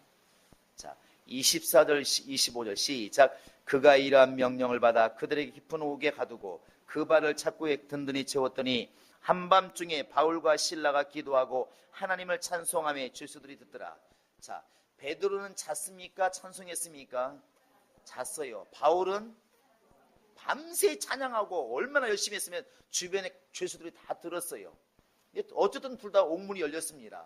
자, 24절 25절 시작. 그가 이러한 명령을 받아 그들에게 깊은 옥에 가두고 그 발을 착고에 든든히 채웠더니 한밤중에 바울과 실라가 기도하고 하나님을 찬송하며 죄수들이 듣더라. 자, 베드로는 잤습니까? 찬송했습니까? 잤어요. 바울은 밤새 찬양하고 얼마나 열심히 했으면 주변에 죄수들이 다 들었어요. 어쨌든 둘 다 옥문이 열렸습니다.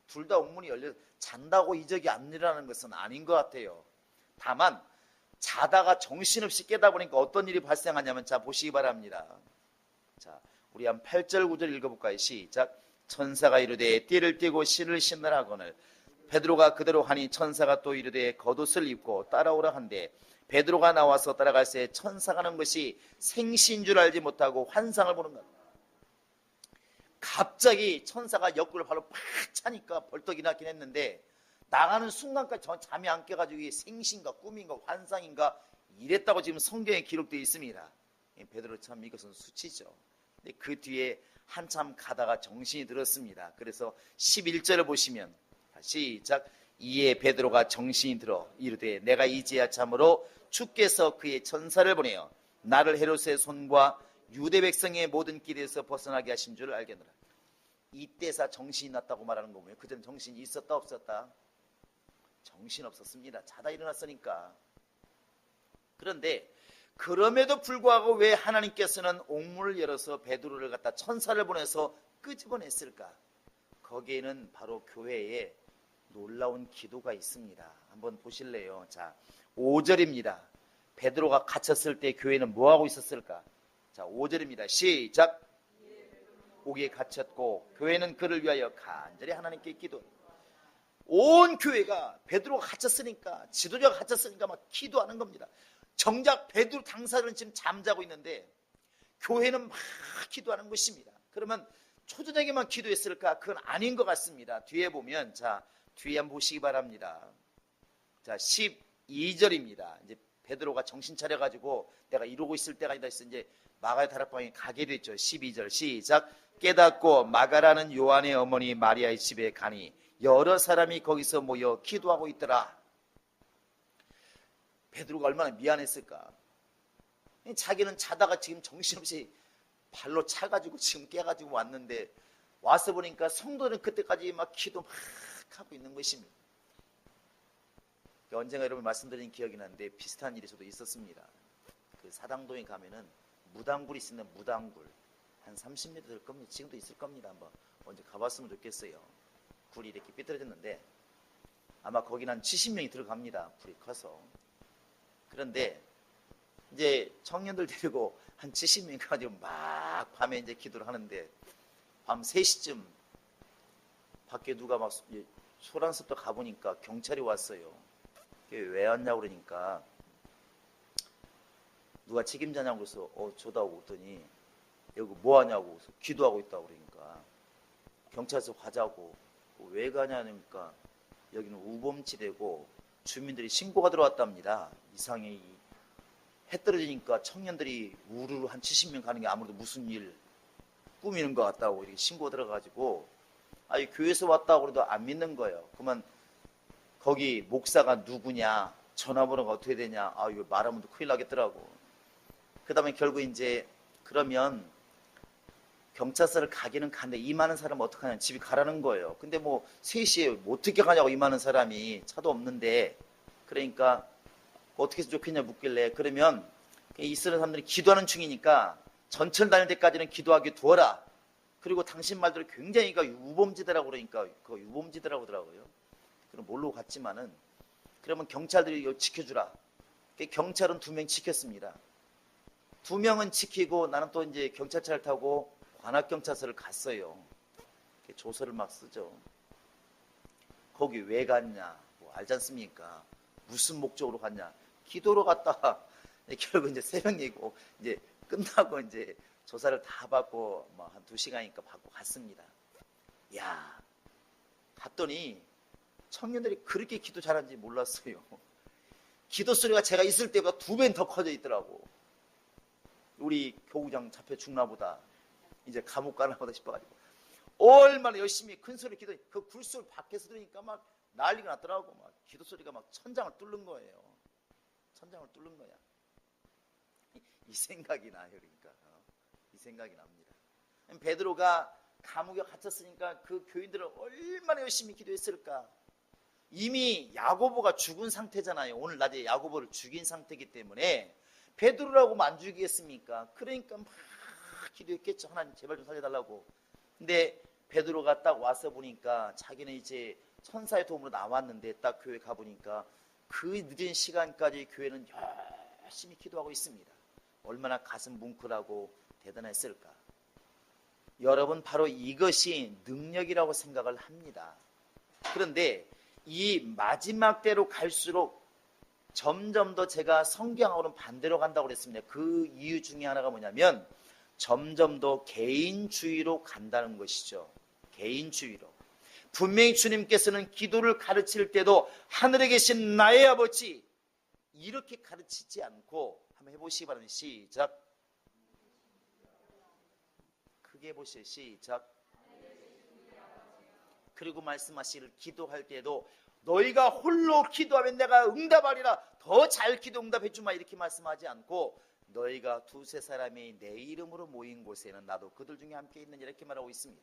둘 다 옥문이 잔다고 이적이 안 일어나는 것은 아닌 것 같아요. 다만 자다가 정신없이 깨다 보니까 어떤 일이 발생하냐면, 자, 보시기 바랍니다. 자, 우리 한 8절 9절 읽어볼까요? 시작. 천사가 이르되 띠를 띠고 신을 신으라거늘 베드로가 그대로 하니 천사가 또 이르되 겉옷을 입고 따라오라 한데 베드로가 나와서 따라갈새 천사가 하는 것이 생시인 줄 알지 못하고 환상을 보는 것. 갑자기 천사가 옆구리를 바로 팍 차니까 벌떡 일어나긴 했는데, 나가는 순간까지 잠이 안 깨가지고 이게 생신가 꿈인가 환상인가 이랬다고 지금 성경에 기록되어 있습니다. 베드로 참 이것은 수치죠. 근데 그 뒤에 한참 가다가 정신이 들었습니다. 그래서 11절을 보시면 시작. 이에 베드로가 정신이 들어 이르되 내가 이제야 참으로 주께서 그의 천사를 보내어 나를 헤롯의 손과 유대 백성의 모든 길에서 벗어나게 하신 줄 알겠노라. 이때사 정신이 났다고 말하는 거고요. 그때는 정신이 있었다 없었다? 정신 없었습니다. 자다 일어났으니까. 그런데 그럼에도 불구하고 왜 하나님께서는 옥문을 열어서 베드로를 갖다 천사를 보내서 끄집어냈을까? 거기에는 바로 교회에 놀라운 기도가 있습니다. 한번 보실래요? 자, 5절입니다. 베드로가 갇혔을 때 교회는 뭐하고 있었을까? 자, 5절입니다. 시작. 옥에 갇혔고 교회는 그를 위하여 간절히 하나님께 기도. 온 교회가 베드로가 갇혔으니까, 지도자가 갇혔으니까 막 기도하는 겁니다. 정작 베드로 당사자는 지금 잠자고 있는데 교회는 막 기도하는 것입니다. 그러면 초저녁에만 기도했을까? 그건 아닌 것 같습니다. 뒤에 보면, 자, 뒤에 한번 보시기 바랍니다. 자, 12절입니다. 이제 베드로가 정신 차려가지고 내가 이러고 있을 때가 아니다 했어. 이제 마가의 다락방에 가게 됐죠. 12절 시작. 깨닫고 마가라는 요한의 어머니 마리아의 집에 가니 여러 사람이 거기서 모여 기도하고 있더라. 베드로가 얼마나 미안했을까. 자기는 자다가 지금 정신없이 발로 차가지고 지금 깨가지고 왔는데, 와서 보니까 성도는 그때까지 막 기도 막 하고 있는 것입니다. 언젠가 여러분 말씀드린 기억이 나는데 비슷한 일이 저도 있었습니다. 그 사당동에 가면은 무당굴이 있습니다. 무당굴 한 30m 될 겁니다. 지금도 있을 겁니다. 한번 언제 가봤으면 좋겠어요. 굴이 이렇게 삐뚤어졌는데 아마 거기는 한 70명이 들어갑니다. 굴이 커서. 그런데 이제 청년들 데리고 한 70명이 가지고 막 밤에 이제 기도를 하는데, 밤 3시쯤 밖에 누가 막 소란스럽게 가보니까 경찰이 왔어요. 왜 왔냐고 그러니까 누가 책임자냐고 그래서 저다고 그랬더니 여기 뭐 하냐고 그래서 기도하고 있다고 그러니까 경찰서 가자고. 왜 가냐니까 여기는 우범지대고 주민들이 신고가 들어왔답니다. 이상해. 해 떨어지니까 청년들이 우르르 한 70명 가는 게 아무래도 무슨 일 꾸미는 것 같다고 이렇게 신고 들어가지고, 교회에서 왔다고 그래도 안 믿는 거예요. 그러면 거기 목사가 누구냐, 전화번호가 어떻게 되냐, 이거 말하면 또 큰일 나겠더라고. 그 다음에 결국 이제 그러면 경찰서를 가기는 가는데 이 많은 사람은 어떡하냐, 집에 가라는 거예요. 근데 뭐 3시에 어떻게 가냐고, 이 많은 사람이 차도 없는데. 그러니까 어떻게 해서 좋겠냐 묻길래, 그러면 이스라엘 사람들이 기도하는 중이니까 전철 다닐 때까지는 기도하게 두어라. 그리고 당신 말대로 굉장히 유범지대라고 그러니까 그거 유범지대라고 하더라고요. 그럼 모르고 갔지만은, 그러면 경찰들이 이거 지켜주라. 경찰은 2명 지켰습니다. 2명은 지키고 나는 또 이제 경찰차를 타고 관악경찰서를 갔어요. 조서를 막 쓰죠. 거기 왜 갔냐, 뭐 알지 않습니까? 무슨 목적으로 갔냐, 기도로 갔다. 결국 이제 새벽이고 이제 끝나고 이제 조사를 다 받고 뭐 한 2시간이니까 받고 갔습니다. 야, 갔더니 청년들이 그렇게 기도 잘하는지 몰랐어요. 기도 소리가 제가 있을 때보다 2배는 더 커져 있더라고. 우리 교구장 잡혀 죽나 보다, 이제 감옥 가나 보다 싶어가지고 얼마나 열심히 큰 소리 기도, 그 굴소리 밖에서 들으니까 막 난리가 났더라고. 막 기도 소리가 막 천장을 뚫는 거예요. 천장을 뚫는 거야. 이 생각이 나요. 그러니까 이 생각이 납니다. 베드로가 감옥에 갇혔으니까 그 교인들은 얼마나 열심히 기도했을까. 이미 야고보가 죽은 상태잖아요. 오늘 낮에 야고보를 죽인 상태이기 때문에 베드로라고 안 죽이겠습니까? 그러니까 막 기도했겠죠. 하나님 제발 좀 살려달라고. 근데 베드로가 딱 와서 보니까 자기는 이제 천사의 도움으로 나왔는데 딱 교회 가보니까 그 늦은 시간까지 교회는 열심히 기도하고 있습니다. 얼마나 가슴 뭉클하고 대단했을까. 여러분, 바로 이것이 능력이라고 생각을 합니다. 그런데 이 마지막 때로 갈수록 점점 더 제가 성경하고는 반대로 간다고 그랬습니다. 그 이유 중에 하나가 뭐냐면 점점 더 개인주의로 간다는 것이죠. 개인주의로. 분명히 주님께서는 기도를 가르칠 때도 하늘에 계신 나의 아버지 이렇게 가르치지 않고, 한번 해보시기 바랍니다. 시작. 크게 해보세요. 시작. 그리고 말씀하시기를 기도할 때도 너희가 홀로 기도하면 내가 응답하리라, 더 잘 기도 응답해 주마, 이렇게 말씀하지 않고 너희가 2-3사람이 내 이름으로 모인 곳에는 나도 그들 중에 함께 있느니라, 이렇게 말하고 있습니다.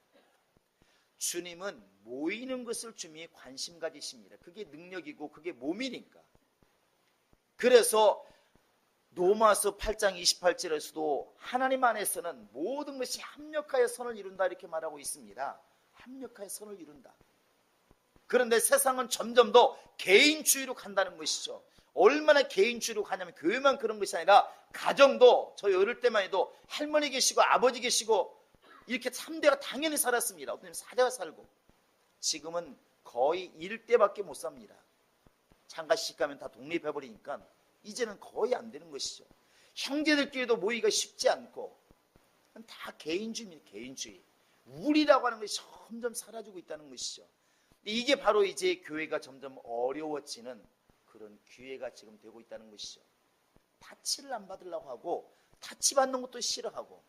주님은 모이는 것을 주님이 관심 가지십니다. 그게 능력이고 그게 몸이니까. 그래서 로마서 8장 28절에서도 하나님 안에서는 모든 것이 합력하여 선을 이룬다, 이렇게 말하고 있습니다. 합력하여 선을 이룬다. 그런데 세상은 점점 더 개인주의로 간다는 것이죠. 얼마나 개인주의로 가냐면 교회만 그런 것이 아니라 가정도, 저희 어릴 때만 해도 할머니 계시고 아버지 계시고 이렇게 3대가 당연히 살았습니다. 어떤 4대가 살고, 지금은 거의 1대밖에 못 삽니다. 장가시집 가면 다 독립해버리니까 이제는 거의 안 되는 것이죠. 형제들끼리도 모이기가 쉽지 않고 다 개인주의입니다. 개인주의. 우리라고 하는 것이 점점 사라지고 있다는 것이죠. 이게 바로 이제 교회가 점점 어려워지는 그런 기회가 지금 되고 있다는 것이죠. 타치를 안 받으려고 하고 타치 받는 것도 싫어하고,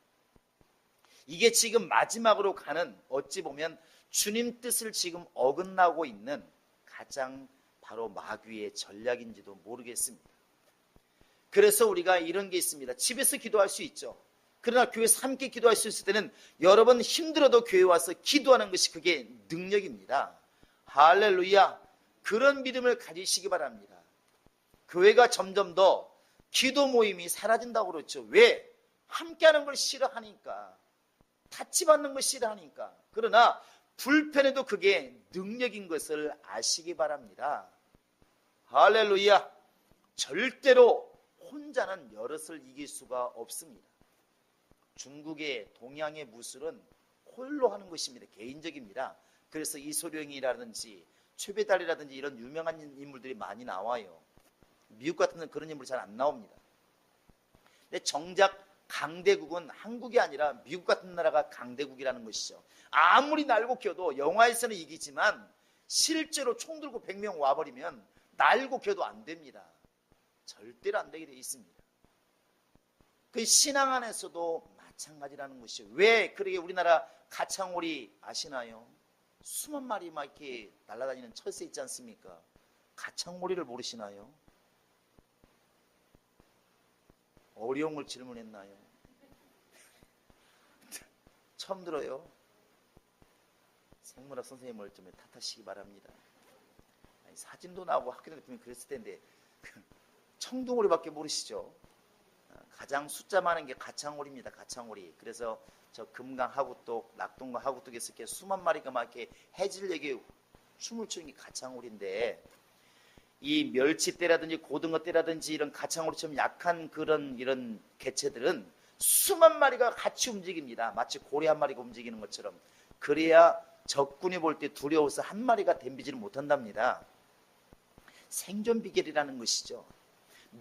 이게 지금 마지막으로 가는, 어찌 보면 주님 뜻을 지금 어긋나고 있는 가장 바로 마귀의 전략인지도 모르겠습니다. 그래서 우리가 이런 게 있습니다. 집에서 기도할 수 있죠. 그러나 교회에서 함께 기도할 수 있을 때는 여러분 힘들어도 교회 와서 기도하는 것이 그게 능력입니다. 할렐루야. 그런 믿음을 가지시기 바랍니다. 교회가 점점 더 기도 모임이 사라진다고 그렇죠. 왜? 함께하는 걸 싫어하니까, 타치받는 걸 싫어하니까. 그러나 불편해도 그게 능력인 것을 아시기 바랍니다. 할렐루야. 절대로 혼자는 여럿을 이길 수가 없습니다. 중국의 동양의 무술은 홀로 하는 것입니다. 개인적입니다. 그래서 이소룡이라든지 최배달이라든지 이런 유명한 인물들이 많이 나와요. 미국 같은 데는 그런 인물이 잘 안 나옵니다. 근데 정작 강대국은 한국이 아니라 미국 같은 나라가 강대국이라는 것이죠. 아무리 날고 켜도 영화에서는 이기지만 실제로 총 들고 100명 와버리면 날고 켜도 안 됩니다. 절대로 안 되게 되어 있습니다. 그 신앙 안에서도 마찬가지라는 것이죠. 왜 그러게 우리나라 가창오리 아시나요? 수만 마리 막 이렇게 날아다니는 철새 있지 않습니까? 가창오리를 모르시나요? 어려운 걸 질문했나요? 처음 들어요. 생물학 선생님을 좀 탓하시기 바랍니다. 아니, 사진도 나오고 학교 다닐 때 그랬을 텐데 청둥오리밖에 모르시죠? 가장 숫자 많은 게 가창오리입니다. 가창오리. 그래서 저 금강 하구뚝, 낙동강 하구뚝에서 이렇게 수만 마리가 막 이렇게 해질녘에 춤을 추는 게 가창오리인데, 이 멸치떼라든지 고등어떼라든지 이런 가창오리처럼 약한 그런 이런 개체들은 수만 마리가 같이 움직입니다. 마치 고래 한 마리가 움직이는 것처럼. 그래야 적군이 볼 때 두려워서 한 마리가 덤비지를 못한답니다. 생존 비결이라는 것이죠.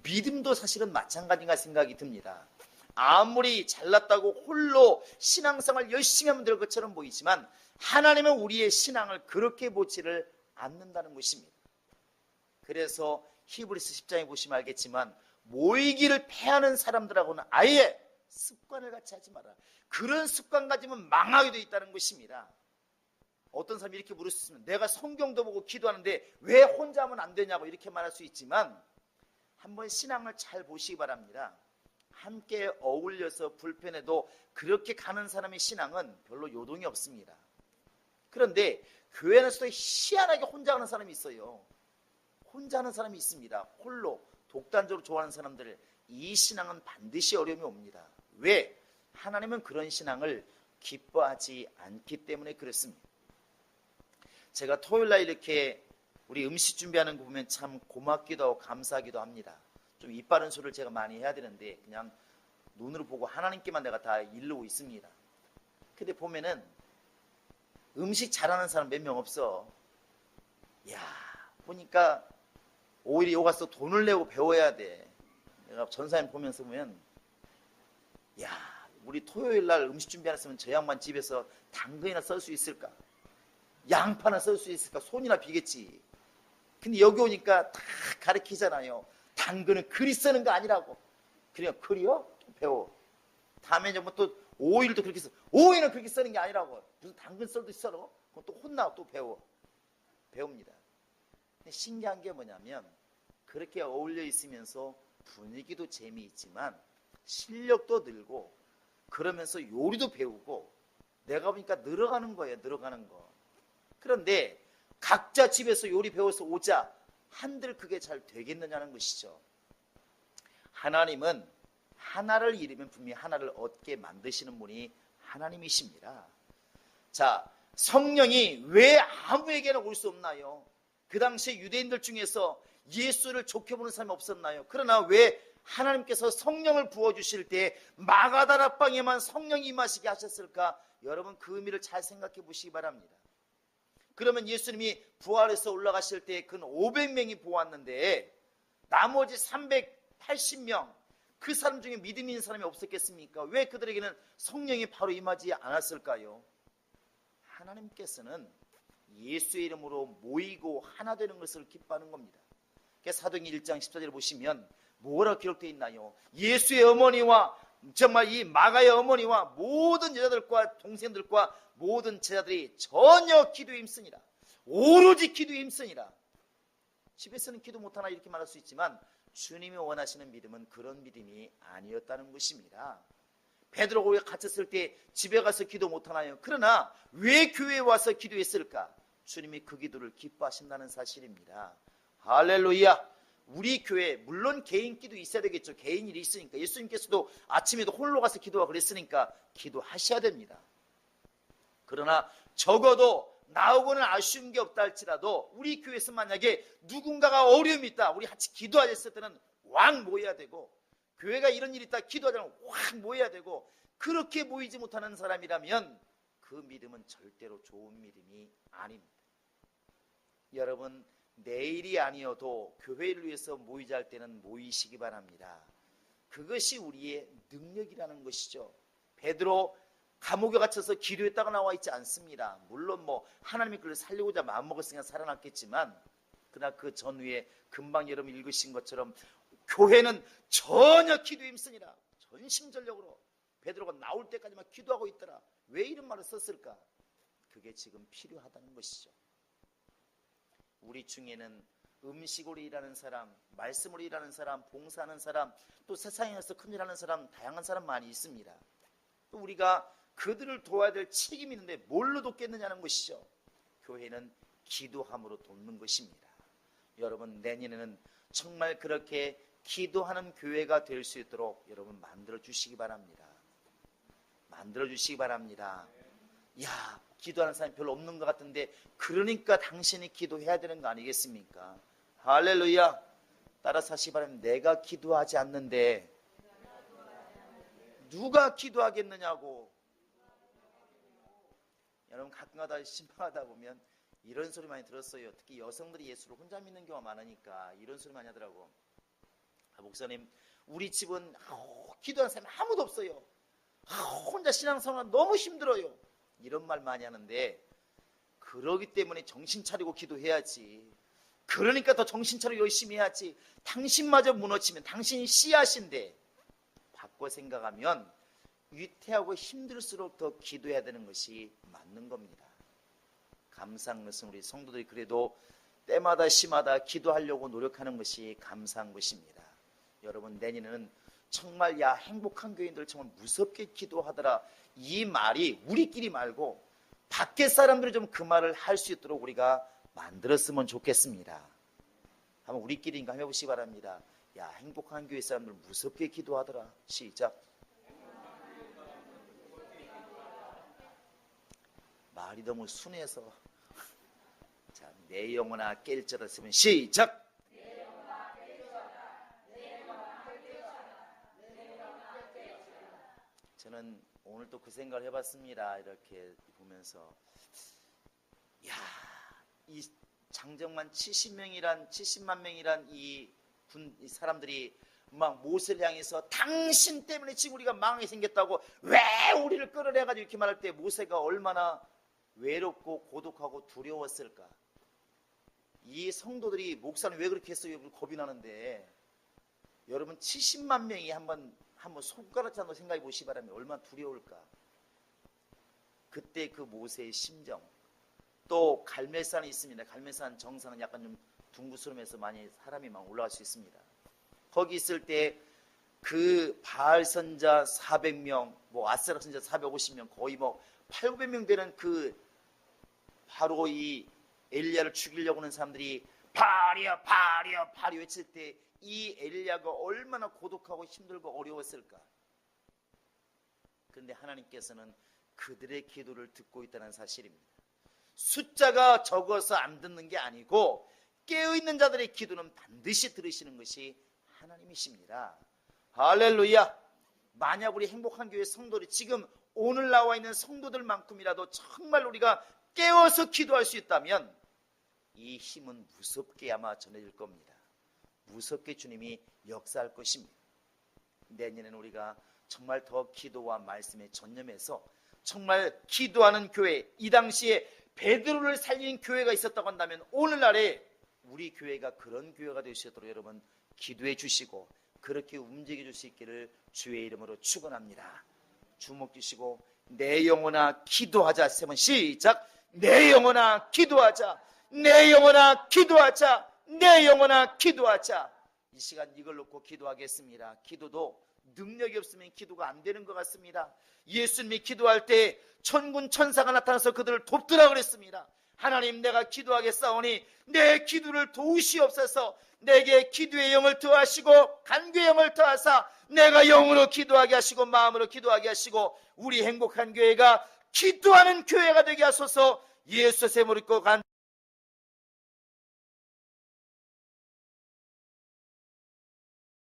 믿음도 사실은 마찬가지인가 생각이 듭니다. 아무리 잘났다고 홀로 신앙생활 열심히 하면 될 것처럼 보이지만 하나님은 우리의 신앙을 그렇게 보지를 않는다는 것입니다. 그래서 히브리서 10장에 보시면 알겠지만 모이기를 패하는 사람들하고는 아예 습관을 같이 하지 마라. 그런 습관 가지면 망하게 되어 있다는 것입니다. 어떤 사람이 이렇게 물을 수 있으면 내가 성경도 보고 기도하는데 왜 혼자 하면 안 되냐고 이렇게 말할 수 있지만, 한번 신앙을 잘 보시기 바랍니다. 함께 어울려서 불편해도 그렇게 가는 사람의 신앙은 별로 요동이 없습니다. 그런데 교회 안에서도 희한하게 혼자 하는 사람이 있어요. 혼자 하는 사람이 있습니다. 홀로 독단적으로 좋아하는 사람들, 이 신앙은 반드시 어려움이 옵니다. 왜? 하나님은 그런 신앙을 기뻐하지 않기 때문에 그렇습니다. 제가 토요일날 이렇게 우리 음식 준비하는 거 보면 참 고맙기도 하고 감사하기도 합니다. 좀 이빠른 소리를 제가 많이 해야 되는데 그냥 눈으로 보고 하나님께만 내가 다 이르고 있습니다. 근데 보면은 음식 잘하는 사람 몇 명 없어. 야, 보니까 오히려 여기 가서 돈을 내고 배워야 돼. 내가 전사님 보면서 보면, 야, 우리 토요일날 음식 준비 안 했으면 저 양반 집에서 당근이나 썰 수 있을까? 양파나 썰 수 있을까? 손이나 비겠지. 근데 여기 오니까 다 가르치잖아요. 당근은 그리 쓰는 거 아니라고. 그래요? 그리요? 배워. 다음에 이제 뭐 또 오이를 또 그렇게 써. 오이는 그렇게 쓰는 게 아니라고. 무슨 당근 썰도 썰어? 그럼 또 혼나고 또 배워. 배웁니다. 근데 신기한 게 뭐냐면 그렇게 어울려 있으면서 분위기도 재미있지만 실력도 늘고 그러면서 요리도 배우고 내가 보니까 늘어가는 거예요. 늘어가는 거. 그런데 각자 집에서 요리 배워서 오자 한들 그게 잘 되겠느냐는 것이죠. 하나님은 하나를 잃으면 분명히 하나를 얻게 만드시는 분이 하나님이십니다. 자, 성령이 왜 아무에게나 올 수 없나요? 그 당시에 유대인들 중에서 예수를 좋게 보는 사람이 없었나요? 그러나 왜 하나님께서 성령을 부어주실 때 마가다라 방에만 성령이 임하시게 하셨을까? 여러분 그 의미를 잘 생각해 보시기 바랍니다. 그러면 예수님이 부활해서 올라가실 때 근 500명이 보았는데 나머지 380명 그 사람 중에 믿음 있는 사람이 없었겠습니까? 왜 그들에게는 성령이 바로 임하지 않았을까요? 하나님께서는 예수의 이름으로 모이고 하나 되는 것을 기뻐하는 겁니다. 사도행전 1장 14절을 보시면 뭐라고 기록되어 있나요? 예수의 어머니와 정말 이 마가의 어머니와 모든 여자들과 동생들과 모든 제자들이 전혀 기도에 힘쓰니라. 오로지 기도에 힘쓰니라. 집에서는 기도 못하나 이렇게 말할 수 있지만 주님이 원하시는 믿음은 그런 믿음이 아니었다는 것입니다. 베드로가 갇혔을 때 집에 가서 기도 못하나요? 그러나 왜 교회에 와서 기도했을까? 주님이 그 기도를 기뻐하신다는 사실입니다. 할렐루야. 우리 교회 물론 개인 기도 있어야 되겠죠. 개인 일이 있으니까. 예수님께서도 아침에도 홀로 가서 기도하고 그랬으니까 기도하셔야 됩니다. 그러나 적어도 나오고는 아쉬운 게 없다 할지라도 우리 교회에서 만약에 누군가가 어려움이 있다, 우리 같이 기도하자 했을 때는 왕 모여야 되고, 교회가 이런 일이 있다 기도하자면 확 모여야 되고, 그렇게 모이지 못하는 사람이라면 그 믿음은 절대로 좋은 믿음이 아닙니다. 여러분 내일이 아니어도 교회를 위해서 모이자 할 때는 모이시기 바랍니다. 그것이 우리의 능력이라는 것이죠. 베드로 감옥에 갇혀서 기도했다가 나와 있지 않습니다. 물론 하나님이 그를 살리고자 마음먹었으니까 살아났겠지만, 그러나 그 전후에 금방 여러분 읽으신 것처럼 교회는 전혀 기도에 힘쓰니라. 전심전력으로 베드로가 나올 때까지만 기도하고 있더라. 왜 이런 말을 썼을까? 그게 지금 필요하다는 것이죠. 우리 중에는 음식으로 일하는 사람, 말씀으로 일하는 사람, 봉사하는 사람, 또 세상에서 큰일 하는 사람, 다양한 사람 많이 있습니다. 또 우리가 그들을 도와야 될 책임이 있는데 뭘로 돕겠느냐는 것이죠. 교회는 기도함으로 돕는 것입니다. 여러분 내년에는 정말 그렇게 기도하는 교회가 될 수 있도록 여러분 만들어 주시기 바랍니다. 만들어 주시기 바랍니다. 야, 기도하는 사람이 별로 없는 것 같은데 그러니까 당신이 기도해야 되는 거 아니겠습니까? 할렐루야. 따라서 하시기 바랍니다. 내가 기도하지 않는데 누가 기도하겠느냐고. 여러분 가끔가다 심판하다 보면 이런 소리 많이 들었어요. 특히 여성들이 예수를 혼자 믿는 경우가 많으니까 이런 소리 많이 하더라고. 목사님 우리 집은 기도하는 사람이 아무도 없어요. 혼자 신앙생활 너무 힘들어요. 이런 말 많이 하는데, 그러기 때문에 정신 차리고 기도해야지. 그러니까 더 정신 차리고 열심히 해야지. 당신마저 무너지면 당신이 씨앗인데, 바꿔 생각하면 위태하고 힘들수록 더 기도해야 되는 것이 맞는 겁니다. 감사한 것은 우리 성도들이 그래도 때마다 시마다 기도하려고 노력하는 것이 감사한 것입니다. 여러분 내년에는 정말 행복한 교인들 정말 무섭게 기도하더라, 이 말이 우리끼리 말고 밖에 사람들이 좀 그 말을 할 수 있도록 우리가 만들었으면 좋겠습니다. 한번 우리끼리 한번 해보시기 바랍니다. 행복한 교회 사람들 무섭게 기도하더라. 시작. 말이 너무 순해서. 자, 내 영혼아 깰 했으면 시작. 저는 오늘 또 그 생각을 해봤습니다. 이렇게 보면서 이 장정만 70만 명이란 이 사람들이 막 모세를 향해서 당신 때문에 지금 우리가 망하게 생겼다고 왜 우리를 끌어내가지고 이렇게 말할 때 모세가 얼마나 외롭고 고독하고 두려웠을까. 이 성도들이 목사는 왜 그렇게 했어요? 겁이 나는데, 여러분 70만 명이 한번 손가락질 한번 생각해 보시기 바랍니다. 얼마나 두려울까. 그때 그 모세의 심정. 또 갈멜산이 있습니다. 갈멜산 정상은 약간 좀 둥그스름해서 많이 사람이 막 올라갈 수 있습니다. 거기 있을 때 그 바알 선자 400명, 아세라 선자 450명, 거의 800명 되는 그 바로 이 엘리야를 죽이려고 하는 사람들이 바리야 바리야 바리 외칠 때 이 엘리야가 얼마나 고독하고 힘들고 어려웠을까. 그런데 하나님께서는 그들의 기도를 듣고 있다는 사실입니다. 숫자가 적어서 안 듣는 게 아니고 깨어있는 자들의 기도는 반드시 들으시는 것이 하나님이십니다. 할렐루야. 만약 우리 행복한 교회 성도들이 지금 오늘 나와 있는 성도들만큼이라도 정말 우리가 깨어서 기도할 수 있다면 이 힘은 무섭게 아마 전해질 겁니다. 무섭게 주님이 역사할 것입니다. 내년에는 우리가 정말 더 기도와 말씀에 전념해서 정말 기도하는 교회, 이 당시에 베드로를 살린 교회가 있었다고 한다면 오늘날에 우리 교회가 그런 교회가 될 수 있도록 여러분 기도해 주시고 그렇게 움직여 줄 수 있기를 주의 이름으로 축원합니다. 주목 주시고 내 영혼아 기도하자. 세 번 시작. 내 영혼아 기도하자. 내 영혼아 기도하자. 내 영혼아 기도하자. 이 시간 이걸 놓고 기도하겠습니다. 기도도 능력이 없으면 기도가 안 되는 것 같습니다. 예수님이 기도할 때 천군 천사가 나타나서 그들을 돕더라 그랬습니다. 하나님, 내가 기도하겠사오니 내 기도를 도우시옵소서. 내게 기도의 영을 더하시고 간구의 영을 더하사 내가 영으로 기도하게 하시고 마음으로 기도하게 하시고 우리 행복한 교회가 기도하는 교회가 되게 하소서. 예수의 이름으로 간